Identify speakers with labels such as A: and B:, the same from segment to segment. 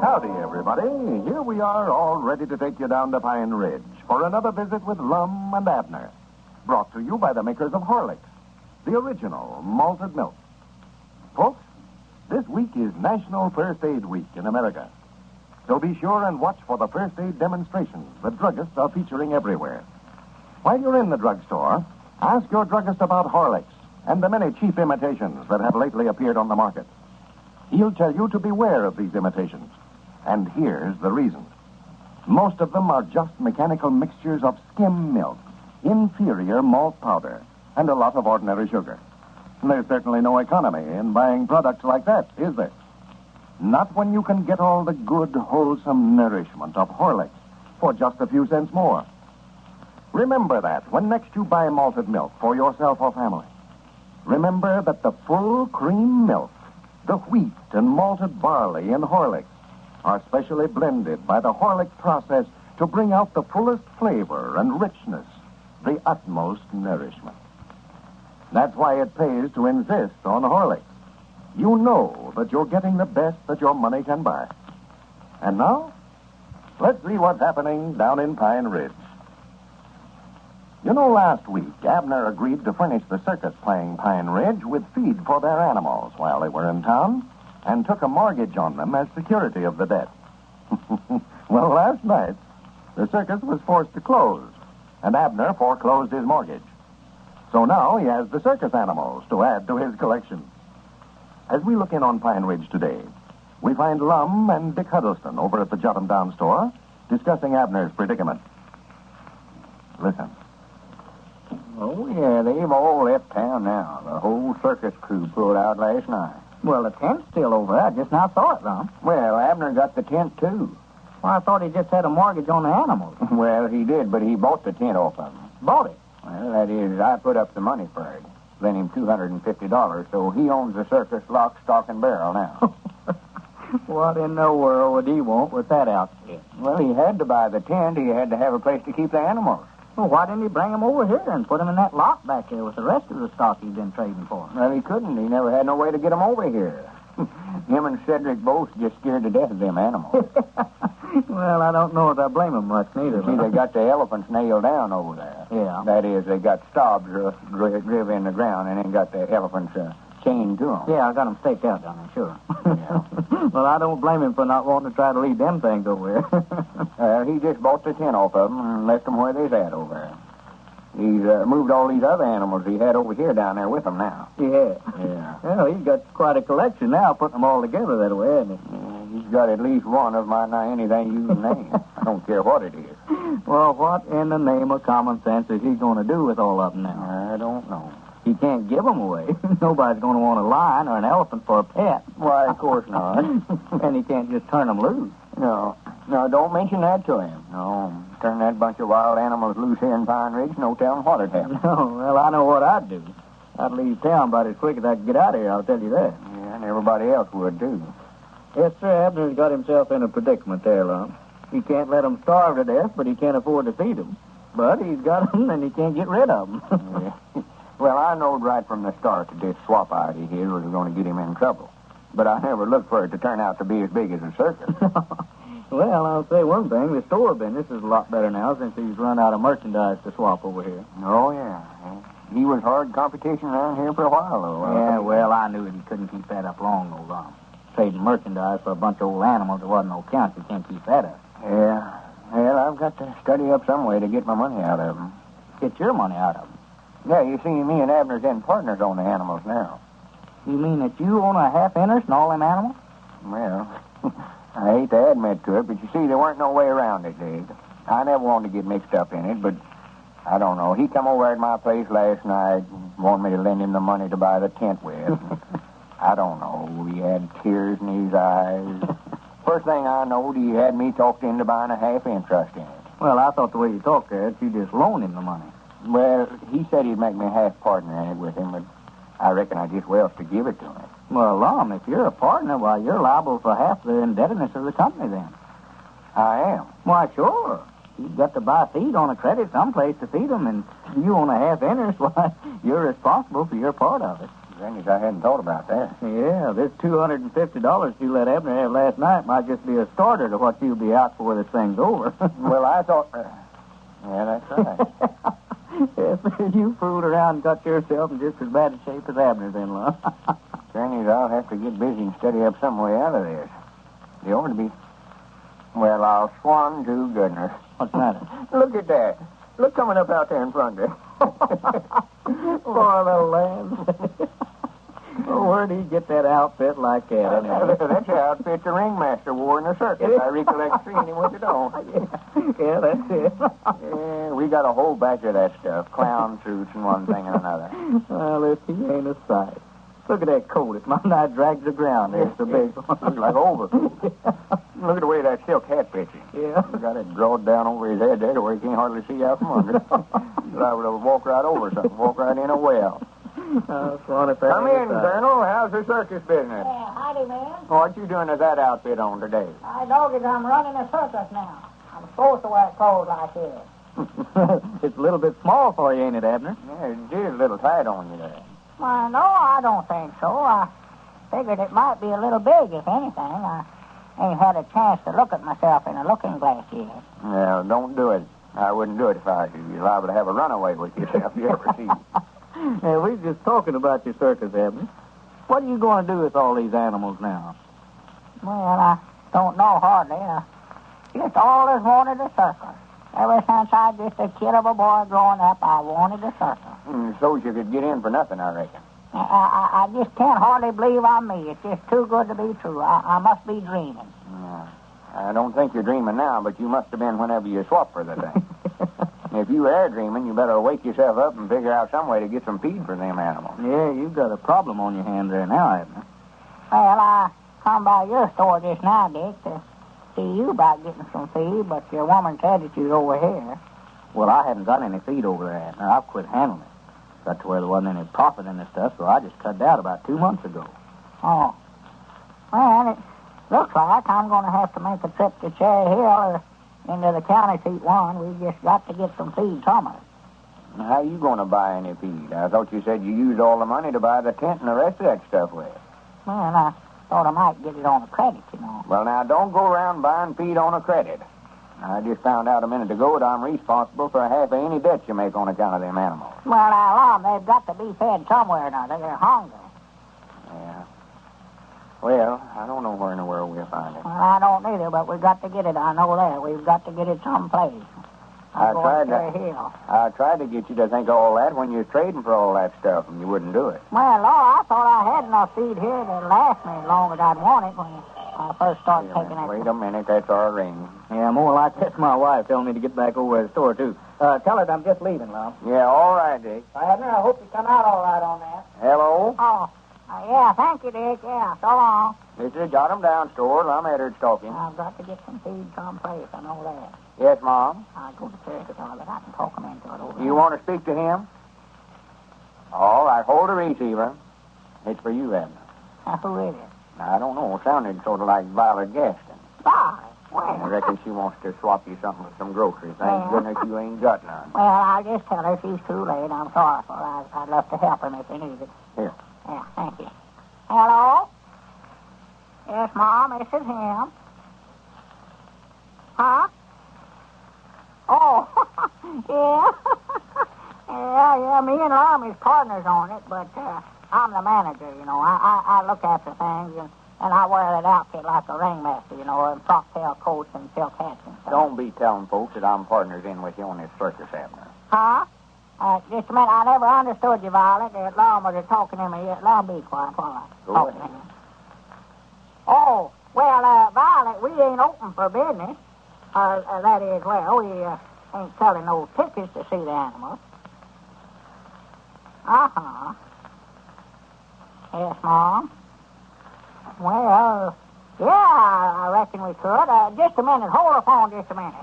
A: Howdy, everybody. Here we are, all ready to take you down to Pine Ridge for another visit with Lum and Abner. Brought to you by the makers of Horlicks, the original malted milk. Folks, this week is National First Aid Week in America. So be sure and watch for the first aid demonstrations that druggists are featuring everywhere. While you're in the drugstore, ask your druggist about Horlicks and the many cheap imitations that have lately appeared on the market. He'll tell you to beware of these imitations. And here's the reason. Most of them are just mechanical mixtures of skim milk, inferior malt powder, and a lot of ordinary sugar. There's certainly no economy in buying products like that, is there? Not when you can get all the good, wholesome nourishment of Horlicks for just a few cents more. Remember that when next you buy malted milk for yourself or family. Remember that the full cream milk, the wheat and malted barley in Horlicks, are specially blended by the Horlick process to bring out the fullest flavor and richness, the utmost nourishment. That's why it pays to insist on Horlicks. You know that you're getting the best that your money can buy. And now, let's see what's happening down in Pine Ridge. You know, last week, Abner agreed to furnish the circus playing Pine Ridge with feed for their animals while they were in town, and took a mortgage on them as security of the debt. Well, last night, the circus was forced to close, and Abner foreclosed his mortgage. So now he has the circus animals to add to his collection. As we look in on Pine Ridge today, we find Lum and Dick Huddleston over at the Jot Em Down store discussing Abner's predicament. Listen.
B: Oh, yeah, they've all left town now. The whole circus crew pulled out last night.
C: Well, the tent's still over there. I just now saw it, Lum.
B: Well, Abner got the tent, too.
C: Well, I thought he just had a mortgage on the animals.
B: Well, he did, but he bought the tent off of them.
C: Bought it?
B: Well, that is, I put up the money for it. Lent him $250, so he owns the circus lock, stock, and barrel now.
C: What in the world would he want with that outfit?
B: Well, he had to buy the tent. He had to have a place to keep the animals.
C: Well, why didn't he bring them over here and put them in that lot back there with the rest of the stock he'd been trading for?
B: Well, he couldn't. He never had no way to get them over here. Him and Cedric both just scared to death of them animals.
C: Well, I don't know if I blame him much, neither.
B: See, they got the elephants nailed down over there.
C: Yeah.
B: That is, they got stabs driven in the ground and then got the elephants chained to them.
C: Yeah, I got them staked out down there, sure.
B: Yeah.
C: Well, I don't blame him for not wanting to try to lead them things over here.
B: He just bought the tent off of them and left them where they's at over there. He's moved all these other animals he had over here down there with him now.
C: Yeah.
B: Yeah.
C: Well, he's got quite a collection now, putting them all together that way, hasn't he?
B: Yeah, he's got at least one of my anything you can name. I don't care what it is.
C: Well, what in the name of common sense is he going to do with all of them now?
B: I don't know.
C: He can't give them away. Nobody's going to want a lion or an elephant for a pet.
B: Why, of course not.
C: And he can't just turn them loose.
B: No, don't mention that to him. No, turn that bunch of wild animals loose here in Pine Ridge, no telling what'd happen.
C: No, well, I know what I'd do. I'd leave town about as quick as I could get out of here, I'll tell you that.
B: Yeah, and everybody else would, too.
C: Yes, sir, Abner's got himself in a predicament there, Lum. He can't let them starve to death, but he can't afford to feed them. But he's got them, and he can't get rid of them.
B: Yeah. Well, I knowed right from the start that this swap idea here was going to get him in trouble. But I never looked for it to turn out to be as big as a circus.
C: Well, I'll say one thing. The store business is a lot better now since he's run out of merchandise to swap over here.
B: Oh, yeah. He was hard competition around here for a while, though.
C: Yeah, well, I knew that he couldn't keep that up long, though, Lum. Trading merchandise for a bunch of old animals that wasn't no count. You can't keep that up.
B: Yeah. Well, I've got to study up some way to get my money out of them.
C: Get your money out of them?
B: Yeah, you see, me and Abner's in partners on the animals now.
C: You mean that you own a half interest in all them animals?
B: Well, I hate to admit to it, but you see, there weren't no way around it, Dave. I never wanted to get mixed up in it, but I don't know. He come over at my place last night and wanted me to lend him the money to buy the tent with. I don't know. He had tears in his eyes. First thing I knowed, he had me talked into buying a half interest in it.
C: Well, I thought the way you talked there, you just loaned him the money.
B: Well, he said he'd make me a half partner in it with him, but I reckon I just well to give it to him.
C: Well, Lum, if you're a partner, why, you're liable for half the indebtedness of the company then.
B: I am.
C: Why, sure. You've got to buy feed on a credit someplace to feed them, and you own a half interest, why, you're responsible for your part of it.
B: Goodness, I hadn't thought about that.
C: Yeah, this $250 you let Abner have last night might just be a starter to what you'll be out for this thing's over.
B: Well, I thought... yeah, that's right.
C: Yes, you fooled around and got yourself in just as bad a shape as Abner's in, Lum.
B: Granny's, I'll have to get busy and study up some way out of this. They ought to be... Well, I'll swan to goodness.
C: What's the matter?
B: Look at that. Look coming up out there in front of you.
C: Poor little lamb. Oh, where'd he get that outfit like that, anyway?
B: That's the outfit the ringmaster wore in the circus. I recollect seeing him with it on.
C: Yeah, that's it.
B: Yeah, we got a whole batch of that stuff. Clown suits and one thing and another.
C: Well, if he ain't a sight. Look at that coat. It's mine. I dragged the ground. It's a big one.
B: Looks like overcoat. Look at the way that silk hat fits him.
C: Yeah.
B: He got it drawed down over his head there to where he can't hardly see out from under. I would have walked right over something, walk right in a well. Come in, Colonel. How's the circus business?
D: Yeah, howdy, man.
B: What you doing with that outfit on today?
D: My doggies, I'm running a circus now. I'm supposed to wear clothes like this.
C: It's a little bit small for you, ain't it, Abner?
B: Yeah, it is a little tight on you there.
D: Well, no, I don't think so. I figured it might be a little big, if anything. I ain't had a chance to look at myself in a looking glass yet.
B: Yeah, don't do it. I wouldn't do it if I was you. You're liable to have a runaway with yourself if you ever see it.
C: Yeah, we was just talking about your circus, Abner. What are you going to do with all these animals now?
D: Well, I don't know hardly. I just always wanted a circus. Ever since I was just a kid of a boy growing up, I wanted a circus.
B: So you could get in for nothing, I reckon.
D: I just can't hardly believe I'm me. It's just too good to be true. I must be dreaming.
B: Yeah. I don't think you're dreaming now, but you must have been whenever you swapped for the thing. If you are dreaming, you better wake yourself up and figure out some way to get some feed for them animals.
C: Yeah, you've got a problem on your hands there now, Abner.
D: Well, I come by your store just now, Dick, to see you about getting some feed, but your woman said that you was over here.
C: Well, I haven't got any feed over there, Abner. I've quit handling it. Got to where there wasn't any profit in the stuff, so I just cut it out about 2 months ago.
D: Oh. Well, it looks like I'm going to have to make a trip to Cherry Hill or into the county seat one. We've just got to get some feed somewhere.
B: How you going to buy any feed? I thought you said you used all the money to buy the tent and the rest of that stuff with.
D: Well, I thought I might get it on a credit, you know.
B: Well, now, don't go around buying feed on a credit. I just found out a minute ago that I'm responsible for half of any debts you make on account of them animals.
D: Well, now, Lum, they've got to be fed somewhere or another. They're hungry.
B: Yeah. Well, I don't know where in the world we'll find it.
D: Well, I don't either, but we've got to get it. I know that. We've got to get it someplace.
B: I tried to get you to think of all that when you was trading for all that stuff, and you wouldn't do it.
D: Well, Lord, I thought I had enough feed here to last me as long as I'd want it when I first started taking it.
B: Wait a minute, that's our ring.
C: Yeah, more like that's my wife telling me to get back over to the store, too. Tell her I'm just leaving, Lum.
B: Yeah, all right, Dick.
D: Abner, I hope you come out all right on that.
B: Hello?
D: Oh, yeah, thank you, Dick. Yeah, so long.
B: This is the Jot 'em Down store. Lum Edwards talking.
D: I've got to get some feed someplace. I know that.
B: Yes, Mom?
D: I'll go to church with her, but I can talk him into it over
B: You want to speak to him? All right, hold the receiver. It's for you, Abner.
D: Who is it?
B: I don't know. It sounded sort of like Violet Gaston.
D: Bye.
B: I
D: Well,
B: reckon she wants to swap you something with some groceries. Thank goodness you ain't got none.
D: well, I'll just tell her she's too late. I'm sorry for her. I'd love to help him if he needs it.
B: Here.
D: Yeah, thank you. Hello? Yes, Mom, this is him. Huh? Oh, yeah. yeah, me and Lum is partners on it, but I'm the manager, you know. I look after things, and I wear that outfit like a ringmaster, you know, and frock-tail coats and silk hats and stuff.
B: Don't be telling folks that I'm partners in with you on this circus, Abner.
D: Huh? Just a minute, I never understood you, Violet. Lum was talking to me. Lum, be quiet while I talk to him. Oh, well, Violet, we ain't open for business. That is, well, we ain't selling no tickets to see the animals. Uh-huh. Yes, Mom. Well, yeah, I reckon we could. Just a minute. Hold the phone just a minute.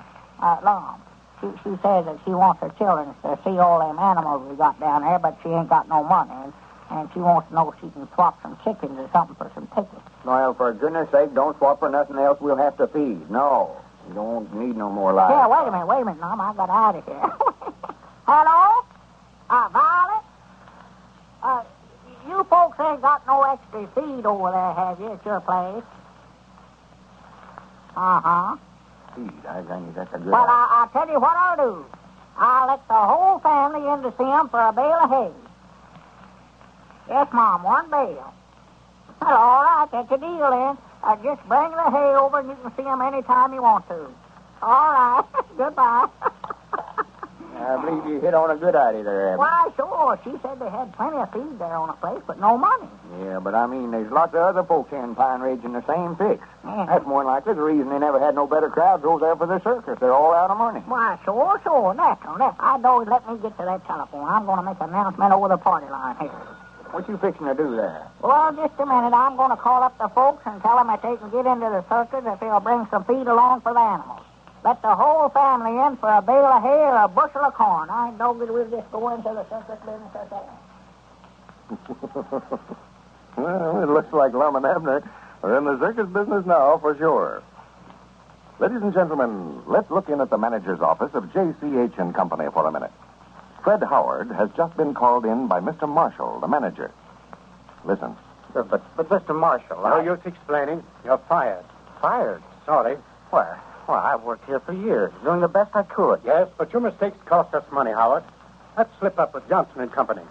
D: Lum. She says that she wants her children to see all them animals we got down there, but she ain't got no money. And she wants to know if she can swap some chickens or something for some tickets.
B: Well, for goodness sake, don't swap for nothing else we'll have to feed. No. You don't need no more lives.
D: Yeah, wait a minute, Mom. I got out of here. Hello? Violet? You you folks ain't got no extra feed over there, have you, at your place? Uh-huh.
B: Feed, I think that's a good
D: Well,
B: idea.
D: I'll tell you what I'll do. I'll let the whole family in to see 'em for a bale of hay. Yes, Mom, one bale. Well, all right, that's a deal then. Just bring the hay over and you can see 'em any time you want to. All right. Goodbye.
B: I believe you hit on a good idea there, Abner.
D: Why, sure. She said they had plenty of feed there on the place, but no money.
B: Yeah, but I mean, there's lots of other folks here in Pine Ridge in the same fix.
D: Yeah.
B: That's more than likely the reason they never had no better crowds over there for the circus. They're all out of money.
D: Why, sure. Natural. I'd always let me get to that telephone. I'm going to make an announcement over the party line here.
B: What you fixing to do there?
D: Well, just a minute. I'm going to call up the folks and tell them that they can get into the circus if they'll bring some feed along for the animals. Let the whole family in for a bale of hay or a bushel of corn. I know that we'll just go into the circus business ourselves.
A: Well, it looks like Lum and Abner are in the circus business now, for sure. Ladies and gentlemen, let's look in at the manager's office of J.C.H. and Company for a minute. Fred Howard has just been called in by Mr. Marshall, the manager. Listen.
B: But Mr. Marshall,
E: No use explaining. You're fired.
B: Fired?
E: Sorry.
B: Well, I've worked here for years, doing the best I could.
E: Yes, but your mistakes cost us money, Howard. That slip up with Johnson and Company.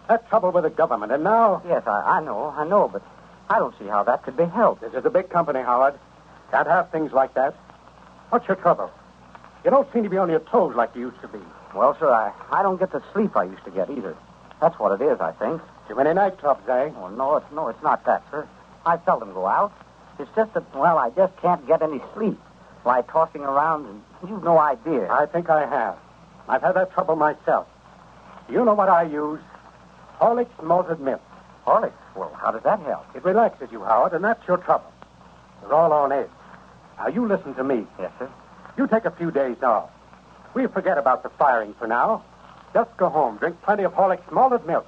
E: That trouble with the government. And now...
B: Yes, I know, but I don't see how that could be helped.
E: This is a big company, Howard. Can't have things like that. What's your trouble? You don't seem to be on your toes like you used to be.
B: Well, sir, I don't get the sleep I used to get either. That's what it is, I think.
E: Too many nightclubs, eh?
B: Oh, no, it's not that, sir. I seldom go out. It's just that, well, I just can't get any sleep. Why, tossing around, and you've no idea.
E: I think I have. I've had that trouble myself. Do you know what I use? Horlicks malted milk.
B: Horlicks? Well, how does that help?
E: It relaxes you, Howard, and that's your trouble. You're all on edge. Now, you listen to me.
B: Yes, sir.
E: You take a few days off. We'll forget about the firing for now. Just go home, drink plenty of Horlicks malted milk.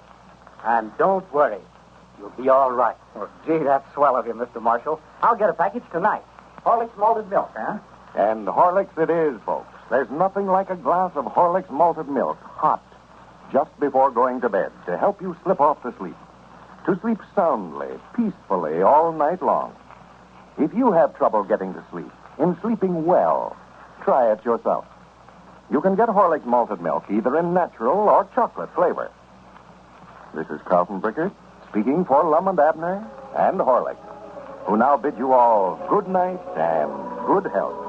E: And don't worry. You'll be all right.
B: Well, gee, that's swell of you, Mr. Marshall. I'll get a package tonight. Horlicks malted milk, huh?
A: And Horlicks it is, folks. There's nothing like a glass of Horlicks malted milk, hot, just before going to bed, to help you slip off to sleep. To sleep soundly, peacefully, all night long. If you have trouble getting to sleep, in sleeping well, try it yourself. You can get Horlicks malted milk either in natural or chocolate flavor. This is Carlton Brickert speaking for Lum and Abner and Horlicks, who now bid you all good night and good health.